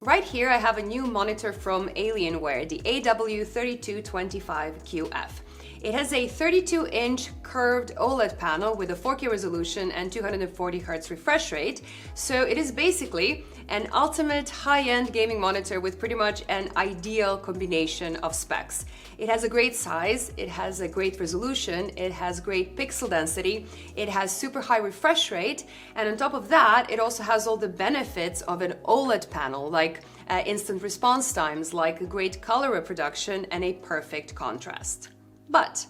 Right here I have a new monitor from Alienware, the AW3225QF. It has a 32-inch curved OLED panel with a 4K resolution and 240Hz refresh rate, so it is basically an ultimate high-end gaming monitor with pretty much an ideal combination of specs. It has a great size, it has a great resolution, it has great pixel density, it has super high refresh rate, and on top of that, it also has all the benefits of an OLED panel, like instant response times, like great color reproduction, and a perfect contrast. But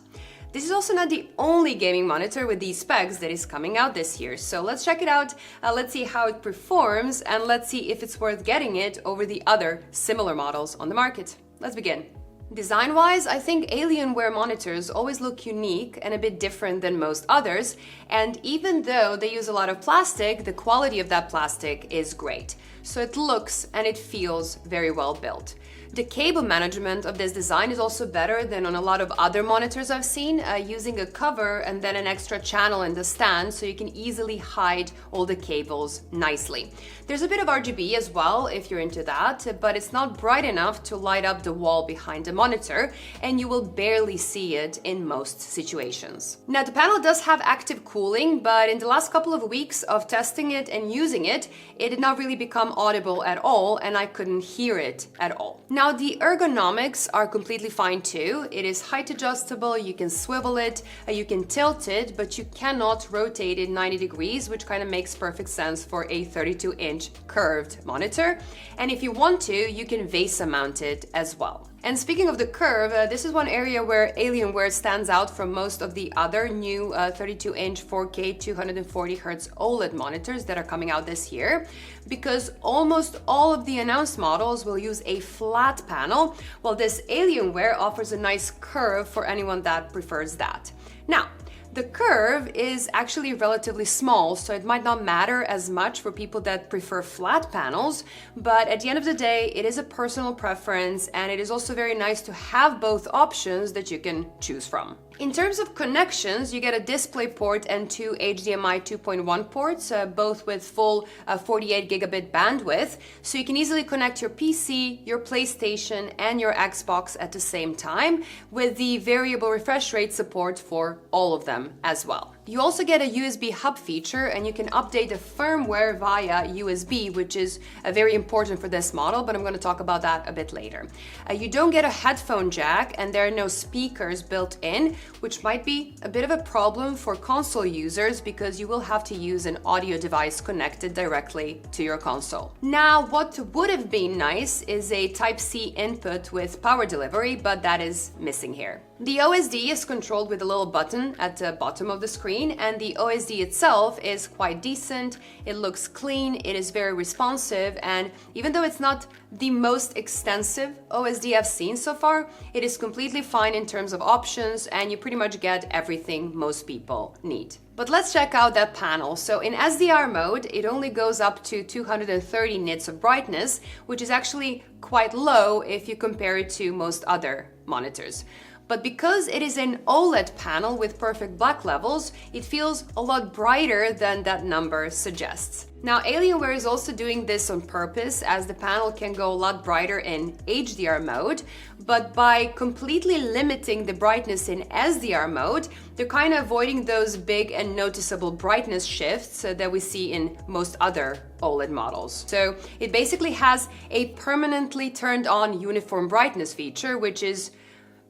this is also not the only gaming monitor with these specs that is coming out this year, so let's check it out, let's see how it performs, and let's see if it's worth getting it over the other similar models on the market. Let's begin. Design-wise, I think Alienware monitors always look unique and a bit different than most others, and even though they use a lot of plastic, the quality of that plastic is great. So it looks and it feels very well built. The cable management of this design is also better than on a lot of other monitors I've seen, using a cover and then an extra channel in the stand so you can easily hide all the cables nicely. There's a bit of RGB as well if you're into that, but it's not bright enough to light up the wall behind the monitor, and you will barely see it in most situations. Now, the panel does have active cooling, but in the last couple of weeks of testing it and using it, it did not really become audible at all, and I couldn't hear it at all. Now, the ergonomics are completely fine too. It is height adjustable, you can swivel it, you can tilt it, but you cannot rotate it 90 degrees, which kind of makes perfect sense for a 32-inch curved monitor. And if you want to, you can VESA mount it as well. And speaking of the curve, this is one area where Alienware stands out from most of the other new 32-inch 4K 240Hz OLED monitors that are coming out this year, because almost all of the announced models will use a flat panel, while this Alienware offers a nice curve for anyone that prefers that. Now, the curve is actually relatively small, so it might not matter as much for people that prefer flat panels, but at the end of the day, it is a personal preference, and it is also very nice to have both options that you can choose from. In terms of connections, you get a DisplayPort and two HDMI 2.1 ports, both with full 48 gigabit bandwidth, so you can easily connect your PC, your PlayStation, and your Xbox at the same time, with the variable refresh rate support for all of them as well. You also get a USB hub feature, and you can update the firmware via USB, which is very important for this model, but I'm going to talk about that a bit later. You don't get a headphone jack, and there are no speakers built in, which might be a bit of a problem for console users because you will have to use an audio device connected directly to your console. Now, what would have been nice is a Type-C input with power delivery, but that is missing here. The OSD is controlled with a little button at the bottom of the screen, and the OSD itself is quite decent. It looks clean, it is very responsive, and even though it's not the most extensive OSD I've seen so far, it is completely fine in terms of options, and you pretty much get everything most people need. But let's check out that panel. So in SDR mode, it only goes up to 230 nits of brightness, which is actually quite low if you compare it to most other monitors. But because it is an OLED panel with perfect black levels, it feels a lot brighter than that number suggests. Now, Alienware is also doing this on purpose, as the panel can go a lot brighter in HDR mode, but by completely limiting the brightness in SDR mode, they're kind of avoiding those big and noticeable brightness shifts that we see in most other OLED models. So it basically has a permanently turned on uniform brightness feature, which is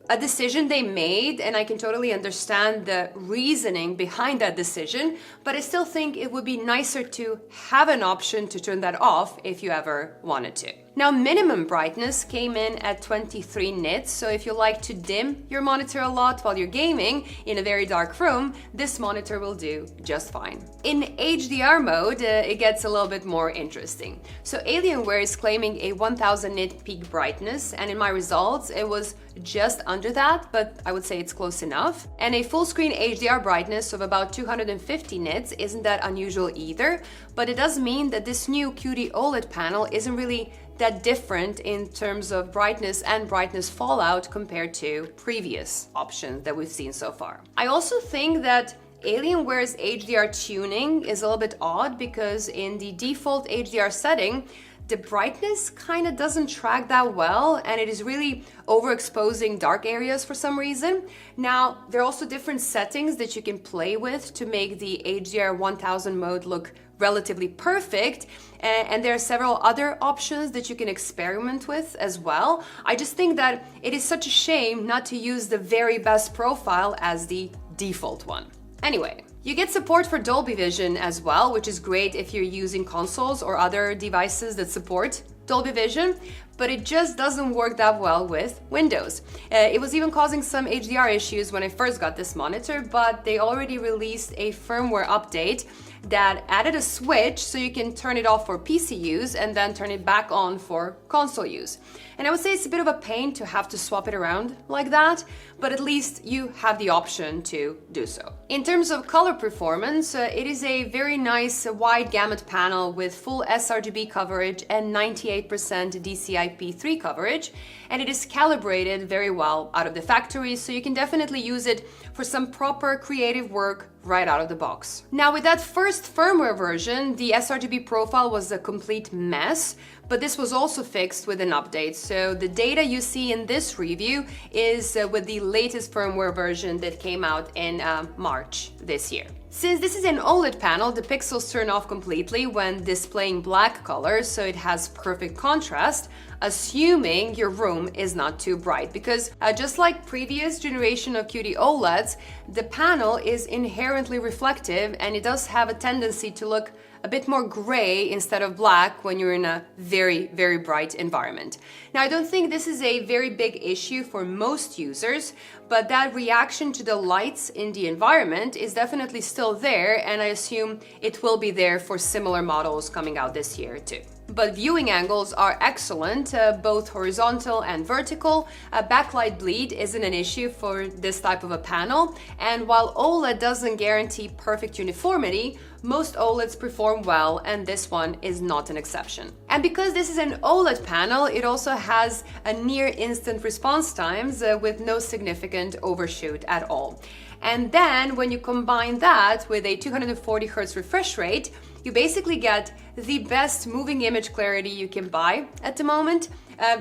a decision they made, and I can totally understand the reasoning behind that decision, but I still think it would be nicer to have an option to turn that off if you ever wanted to. Now, minimum brightness came in at 23 nits, so if you like to dim your monitor a lot while you're gaming in a very dark room, this monitor will do just fine. In HDR mode, it gets a little bit more interesting. So Alienware is claiming a 1000 nit peak brightness, and in my results, it was just under that, but I would say it's close enough. And a full screen HDR brightness of about 250 nits isn't that unusual either, but it does mean that this new QD OLED panel isn't really that different in terms of brightness and brightness fallout compared to previous options that we've seen so far. I also think that Alienware's HDR tuning is a little bit odd, because in the default HDR setting, the brightness kind of doesn't track that well, and it is really overexposing dark areas for some reason. Now, there are also different settings that you can play with to make the HDR 1000 mode look relatively perfect, and there are several other options that you can experiment with as well. I just think that it is such a shame not to use the very best profile as the default one. Anyway, you get support for Dolby Vision as well, which is great if you're using consoles or other devices that support Dolby Vision, but it just doesn't work that well with Windows. It was even causing some HDR issues when I first got this monitor, but they already released a firmware update that added a switch so you can turn it off for PC use and then turn it back on for console use. And I would say it's a bit of a pain to have to swap it around like that, but at least you have the option to do so. In terms of color performance, it is a very nice wide gamut panel with full sRGB coverage and 98% DCI-P3 coverage, and it is calibrated very well out of the factory, so you can definitely use it for some proper creative work right out of the box. Now, with that first firmware version, the sRGB profile was a complete mess, but this was also fixed with an update. So the data you see in this review is with the latest firmware version that came out in March this year. Since this is an OLED panel, the pixels turn off completely when displaying black color, so it has perfect contrast, assuming your room is not too bright. Because just like previous generation of QD OLEDs, the panel is inherently reflective, and it does have a tendency to look a bit more gray instead of black when you're in a very, very bright environment. Now, I don't think this is a very big issue for most users, but that reaction to the lights in the environment is definitely still there, and I assume it will be there for similar models coming out this year too. But viewing angles are excellent, both horizontal and vertical. Backlight bleed isn't an issue for this type of a panel, and while OLED doesn't guarantee perfect uniformity, most OLEDs perform well, and this one is not an exception. And because this is an OLED panel, it also has a near instant response times with no significant overshoot at all. And then when you combine that with a 240 Hz refresh rate, you basically get the best moving image clarity you can buy at the moment,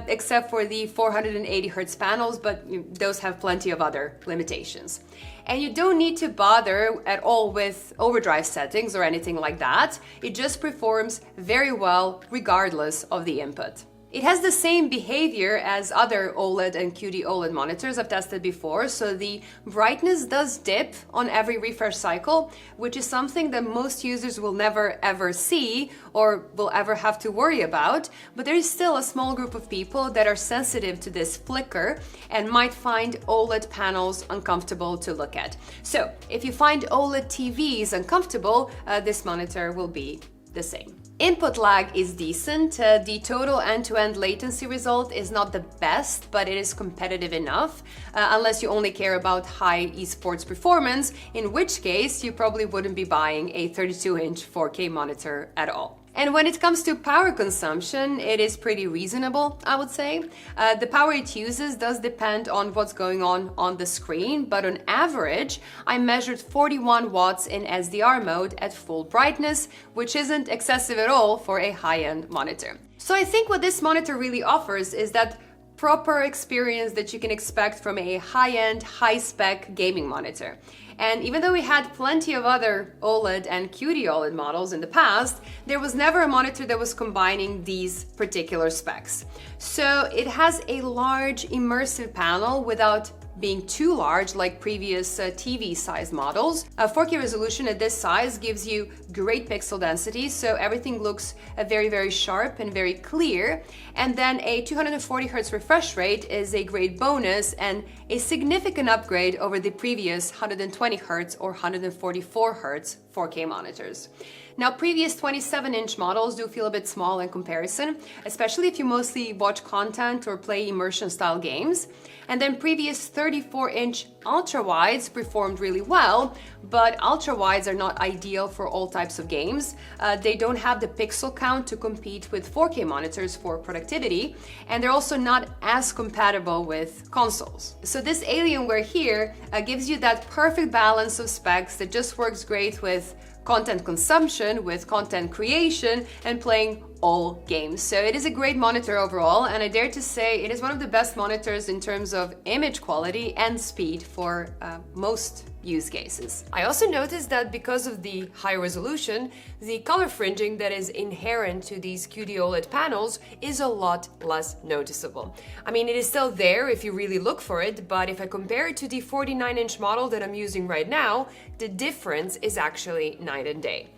except for the 480 Hz panels, but those have plenty of other limitations. And you don't need to bother at all with overdrive settings or anything like that. It just performs very well regardless of the input. It has the same behavior as other OLED and QD OLED monitors I've tested before, so the brightness does dip on every refresh cycle, which is something that most users will never ever see or will ever have to worry about, but there is still a small group of people that are sensitive to this flicker and might find OLED panels uncomfortable to look at. So if you find OLED TVs uncomfortable, this monitor will be the same. Input lag is decent. The total end-to-end latency result is not the best, but it is competitive enough, unless you only care about high esports performance, in which case you probably wouldn't be buying a 32-inch 4K monitor at all. And when it comes to power consumption, it is pretty reasonable, I would say. The power it uses does depend on what's going on the screen, but on average, I measured 41 watts in SDR mode at full brightness, which isn't excessive at all for a high-end monitor. So I think what this monitor really offers is that proper experience that you can expect from a high-end, high-spec gaming monitor. And even though we had plenty of other OLED and QD OLED models in the past, there was never a monitor that was combining these particular specs. So it has a large immersive panel without being too large like previous TV size models. A 4K resolution at this size gives you great pixel density, so everything looks very, very sharp and very clear. And then a 240 Hz refresh rate is a great bonus and a significant upgrade over the previous 120 Hz or 144 Hz 4K monitors. Now, previous 27-inch models do feel a bit small in comparison, especially if you mostly watch content or play immersion-style games. And then previous 34-inch ultra-wides performed really well, but ultra-wides are not ideal for all types of games. They don't have the pixel count to compete with 4K monitors for productivity, and they're also not as compatible with consoles. So this Alienware here gives you that perfect balance of specs that just works great with content consumption, with content creation, and playing all games. So it is a great monitor overall, and I dare to say it is one of the best monitors in terms of image quality and speed for most use cases. I also noticed that because of the high resolution, the color fringing that is inherent to these QD OLED panels is a lot less noticeable. I mean, it is still there if you really look for it, but if I compare it to the 49-inch model that I'm using right now, the difference is actually night and day.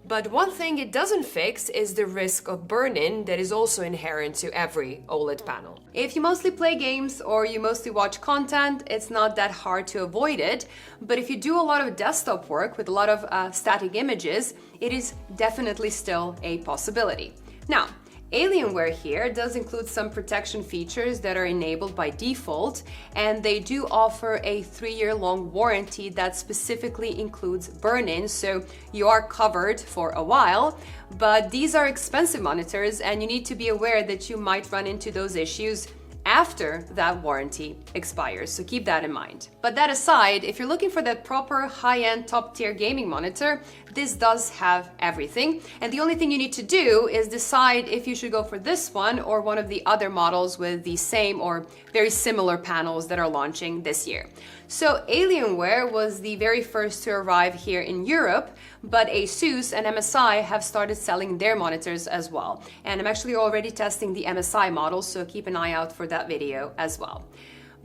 But one thing it doesn't fix is the risk of burn-in that is also inherent to every OLED panel. If you mostly play games or you mostly watch content, it's not that hard to avoid it. But if you do a lot of desktop work with a lot of static images, it is definitely still a possibility. Now, Alienware here does include some protection features that are enabled by default, and they do offer a 3-year-long warranty that specifically includes burn-in, so you are covered for a while. But these are expensive monitors, and you need to be aware that you might run into those issues after that warranty expires, so keep that in mind. But that aside, if you're looking for that proper high-end top-tier gaming monitor, this does have everything, and the only thing you need to do is decide if you should go for this one or one of the other models with the same or very similar panels that are launching this year. So Alienware was the very first to arrive here in Europe, but ASUS and MSI have started selling their monitors as well. And I'm actually already testing the MSI model, so keep an eye out for that video as well.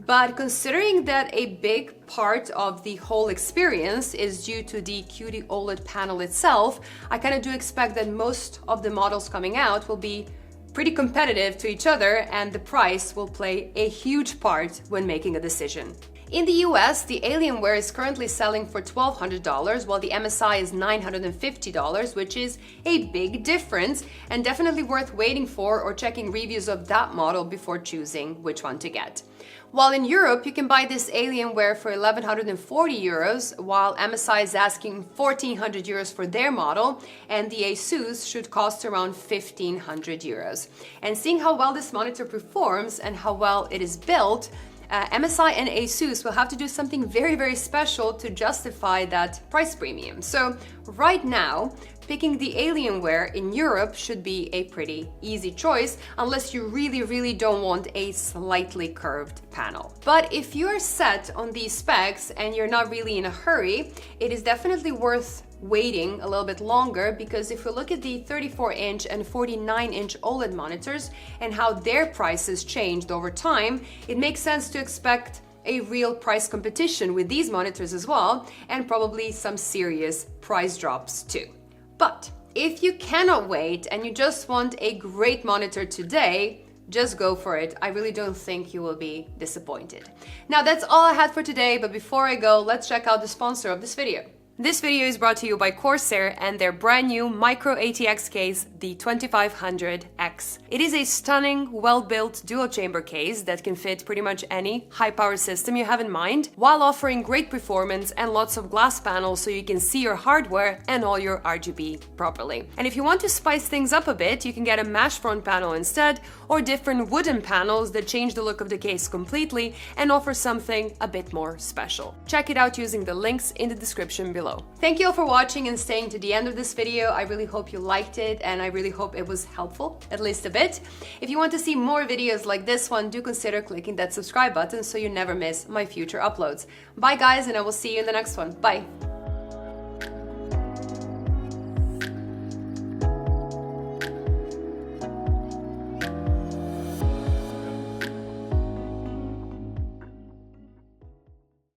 But considering that a big part of the whole experience is due to the QD OLED panel itself, I kind of do expect that most of the models coming out will be pretty competitive to each other, and the price will play a huge part when making a decision. In the US, the Alienware is currently selling for $1,200, while the MSI is $950, which is a big difference and definitely worth waiting for or checking reviews of that model before choosing which one to get. While in Europe, you can buy this Alienware for 1,140 euros, while MSI is asking 1,400 euros for their model, and the ASUS should cost around 1,500 euros. And seeing how well this monitor performs and how well it is built, MSI and ASUS will have to do something very, very special to justify that price premium. So right now, picking the Alienware in Europe should be a pretty easy choice, unless you really, really don't want a slightly curved panel. But if you're set on these specs and you're not really in a hurry, it is definitely worth waiting a little bit longer, because if we look at the 34-inch and 49-inch OLED monitors and how their prices changed over time, it makes sense to expect a real price competition with these monitors as well, and probably some serious price drops too. But if you cannot wait and you just want a great monitor today, just go for it. I really don't think you will be disappointed. Now that's all I had for today, but before I go, let's check out the sponsor of this video. This video is brought to you by Corsair and their brand new micro ATX case, the 2500X. It is a stunning, well-built dual chamber case that can fit pretty much any high-power system you have in mind, while offering great performance and lots of glass panels so you can see your hardware and all your RGB properly. And if you want to spice things up a bit, you can get a mesh front panel instead, or different wooden panels that change the look of the case completely and offer something a bit more special. Check it out using the links in the description below. Thank you all for watching and staying to the end of this video. I really hope you liked it, and I really hope it was helpful, at least a bit. If you want to see more videos like this one, do consider clicking that subscribe button so you never miss my future uploads. Bye guys, and I will see you in the next one. Bye!